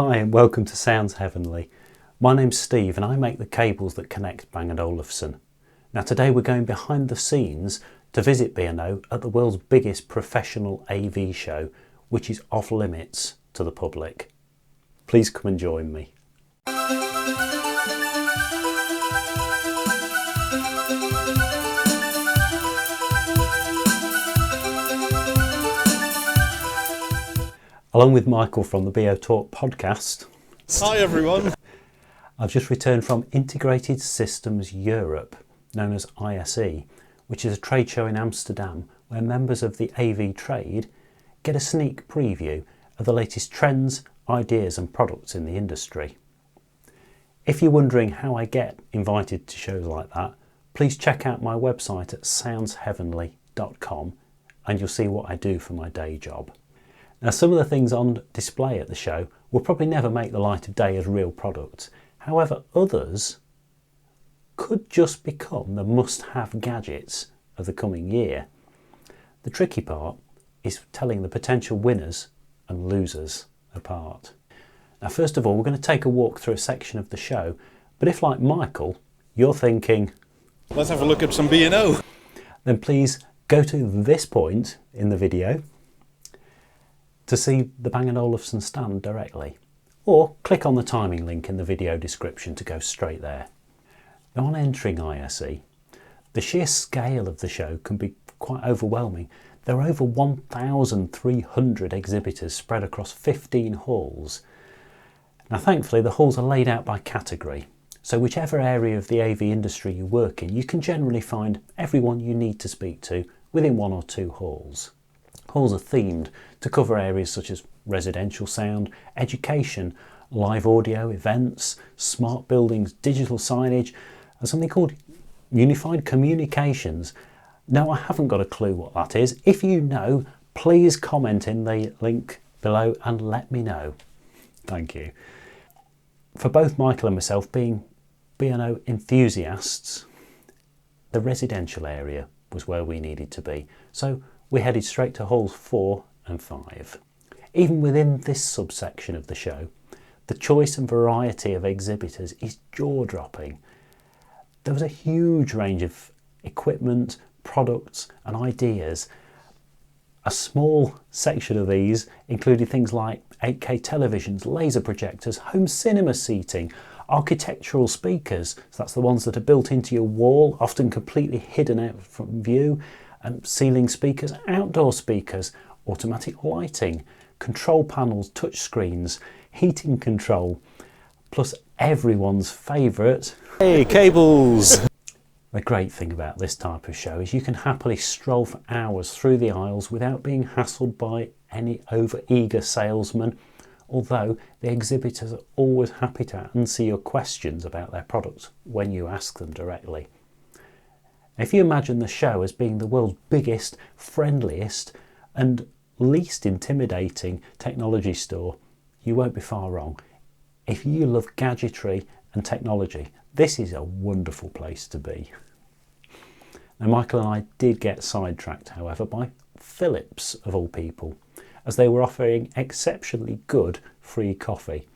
Hi and welcome to Sounds Heavenly. My name's Steve and I make the cables that connect Bang and Olufsen. Now today we're going behind the scenes to visit B&O at the world's biggest professional AV show, which is off limits to the public. Please come and join me. Along with Michael from the Beotalk Podcast. Hi everyone. I've just returned from Integrated Systems Europe, known as ISE, which is a trade show in Amsterdam where members of the AV trade get a sneak preview of the latest trends, ideas and products in the industry. If you're wondering how I get invited to shows like that, please check out my website at soundsheavenly.com and you'll see what I do for my day job. Now, some of the things on display at the show will probably never make the light of day as real products. However, others could just become the must-have gadgets of the coming year. The tricky part is telling the potential winners and losers apart. Now, first of all, we're going to take a walk through a section of the show, but if, like Michael, you're thinking, let's have a look at some B&O, then please go to this point in the video to see the Bang & Olufsen stand directly, or click on the timing link in the video description to go straight there. Now, on entering ISE, the sheer scale of the show can be quite overwhelming. There are over 1,300 exhibitors spread across 15 halls. Now thankfully the halls are laid out by category, so whichever area of the AV industry you work in, you can generally find everyone you need to speak to within one or two halls. Halls are themed to cover areas such as residential sound, education, live audio, events, smart buildings, digital signage, and something called unified communications. Now, I haven't got a clue what that is. If you know, please comment in the link below and let me know. Thank you. For both Michael and myself, being B&O enthusiasts, the residential area was where we needed to be. So we headed straight to halls 4 and 5. Even within this subsection of the show, the choice and variety of exhibitors is jaw-dropping. There was a huge range of equipment, products and ideas. A small section of these included things like 8K televisions, laser projectors, home cinema seating, architectural speakers, so that's the ones that are built into your wall, often completely hidden out from view, and ceiling speakers, outdoor speakers, automatic lighting, control panels, touch screens, heating control, plus everyone's favourite, hey, cables! The great thing about this type of show is you can happily stroll for hours through the aisles without being hassled by any over-eager salesman, although the exhibitors are always happy to answer your questions about their products when you ask them directly. If you imagine the show as being the world's biggest, friendliest and least intimidating technology store, you won't be far wrong. If you love gadgetry and technology, this is a wonderful place to be. Now, Michael and I did get sidetracked, however, by Philips, of all people, as they were offering exceptionally good free coffee.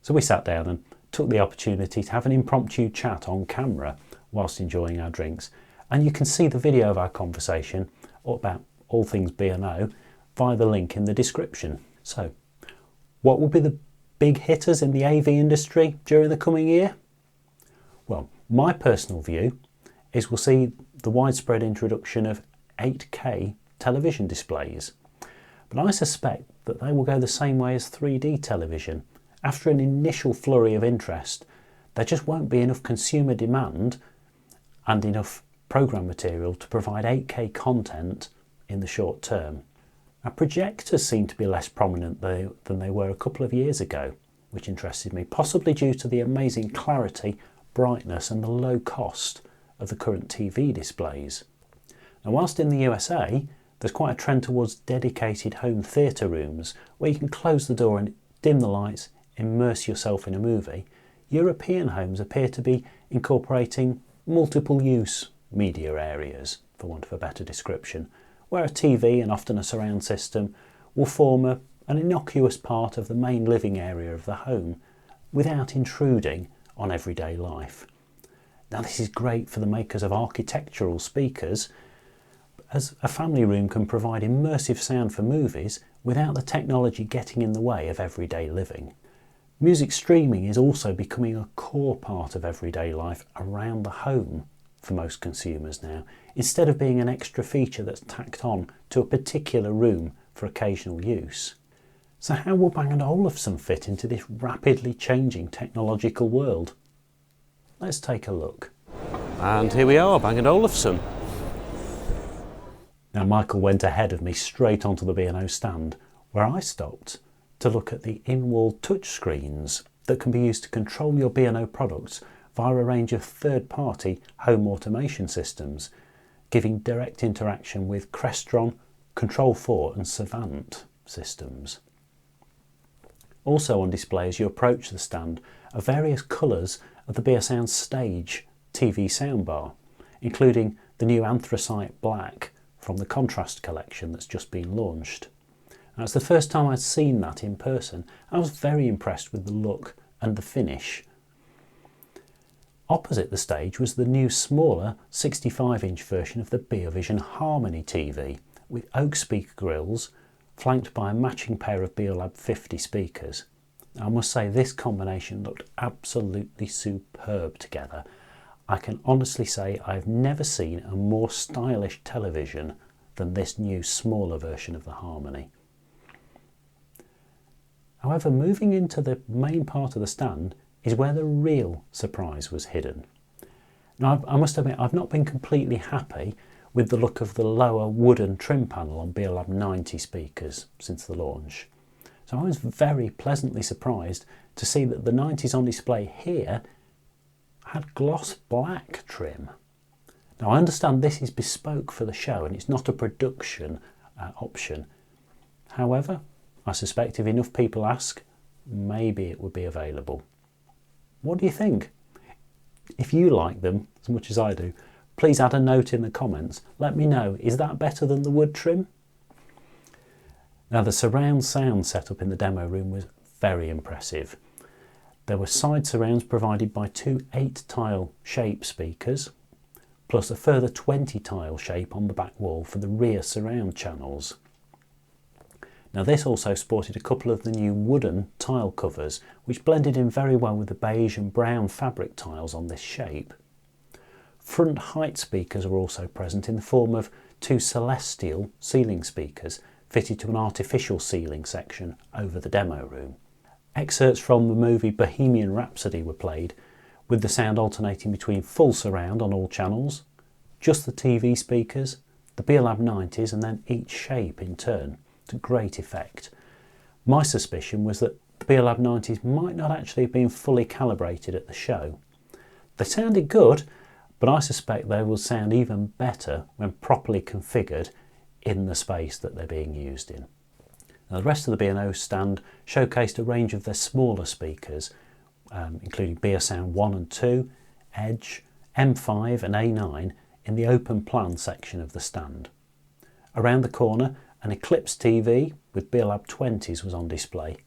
So we sat down and took the opportunity to have an impromptu chat on camera whilst enjoying our drinks. And you can see the video of our conversation about all things B&O via the link in the description. So, what will be the big hitters in the AV industry during the coming year? Well, my personal view is we'll see the widespread introduction of 8K television displays. But I suspect that they will go the same way as 3D television. After an initial flurry of interest, there just won't be enough consumer demand and enough program material to provide 8K content in the short term. Now, projectors seem to be less prominent than they were a couple of years ago, which interested me, possibly due to the amazing clarity, brightness and the low cost of the current TV displays. Now, whilst in the USA, there's quite a trend towards dedicated home theatre rooms where you can close the door and dim the lights, immerse yourself in a movie, European homes appear to be incorporating multiple use media areas, for want of a better description, where a TV and often a surround system will form a an innocuous part of the main living area of the home without intruding on everyday life. Now this is great for the makers of architectural speakers, as a family room can provide immersive sound for movies without the technology getting in the way of everyday living. Music streaming is also becoming a core part of everyday life around the home for most consumers now, instead of being an extra feature that's tacked on to a particular room for occasional use. So how will Bang and Olufsen fit into this rapidly changing technological world? Let's take a look. And here we are, Bang and Olufsen. Now Michael went ahead of me straight onto the B&O stand, where I stopped to look at the in-wall touchscreens that can be used to control your B&O products via a range of third-party home automation systems, giving direct interaction with Crestron, Control4 and Savant systems. Also on display as you approach the stand are various colours of the Beosound Stage TV soundbar, including the new Anthracite Black from the Contrast collection that's just been launched. Now, it's the first time I'd seen that in person. I was very impressed with the look and the finish. Opposite the stage was the new smaller 65-inch version of the Beovision Harmony TV with oak speaker grills flanked by a matching pair of Beolab 50 speakers. I must say this combination looked absolutely superb together. I can honestly say I've never seen a more stylish television than this new smaller version of the Harmony. However, moving into the main part of the stand is where the real surprise was hidden. Now, I must admit, I've not been completely happy with the look of the lower wooden trim panel on Beolab 90 speakers since the launch. So I was very pleasantly surprised to see that the 90s on display here had gloss black trim. Now I understand this is bespoke for the show and it's not a production option. However, I suspect if enough people ask, maybe it would be available. What do you think? If you like them as much as I do, please add a note in the comments. Let me know, is that better than the wood trim? Now the surround sound setup in the demo room was very impressive. There were side surrounds provided by two 8-tile shape speakers, plus a further 20-tile shape on the back wall for the rear surround channels. Now this also sported a couple of the new wooden tile covers, which blended in very well with the beige and brown fabric tiles on this shape. Front height speakers are also present in the form of two celestial ceiling speakers fitted to an artificial ceiling section over the demo room. Excerpts from the movie Bohemian Rhapsody were played, with the sound alternating between full surround on all channels, just the TV speakers, the Beolab 90s and then each shape in turn, to great effect. My suspicion was that the Beolab 90s might not actually have been fully calibrated at the show. They sounded good, but I suspect they will sound even better when properly configured in the space that they're being used in. Now, the rest of the B&O stand showcased a range of their smaller speakers, including Beosound 1 and 2, Edge, M5 and A9 in the open plan section of the stand. Around the corner, an Eclipse TV with Beolab 20s was on display.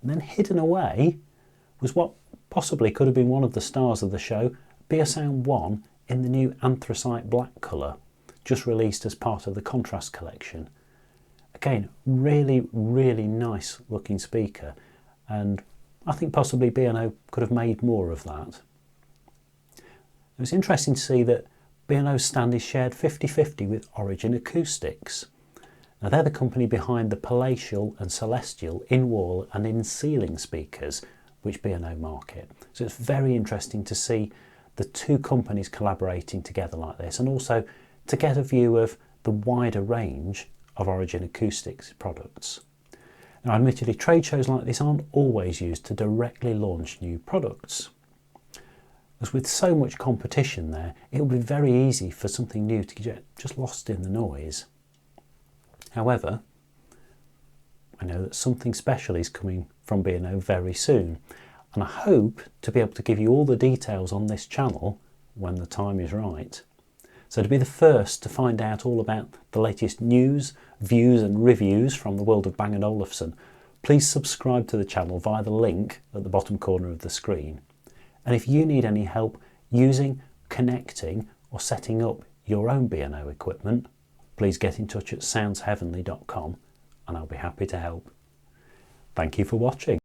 And then hidden away was what possibly could have been one of the stars of the show, Beosound 1 in the new Anthracite Black colour, just released as part of the Contrast collection. Again, really, really nice looking speaker, and I think possibly B&O could have made more of that. It was interesting to see that B&O's stand is shared 50-50 with Origin Acoustics. Now they're the company behind the Palatial and Celestial in-wall and in-ceiling speakers which B&O market. So it's very interesting to see the two companies collaborating together like this, and also to get a view of the wider range of Origin Acoustics products. Now admittedly, trade shows like this aren't always used to directly launch new products. As with so much competition there, it would be very easy for something new to get just lost in the noise. However, I know that something special is coming from B&O very soon, and I hope to be able to give you all the details on this channel when the time is right. So to be the first to find out all about the latest news, views and reviews from the world of Bang & Olufsen, please subscribe to the channel via the link at the bottom corner of the screen. And if you need any help using, connecting or setting up your own B&O equipment, please get in touch at soundsheavenly.com and I'll be happy to help. Thank you for watching.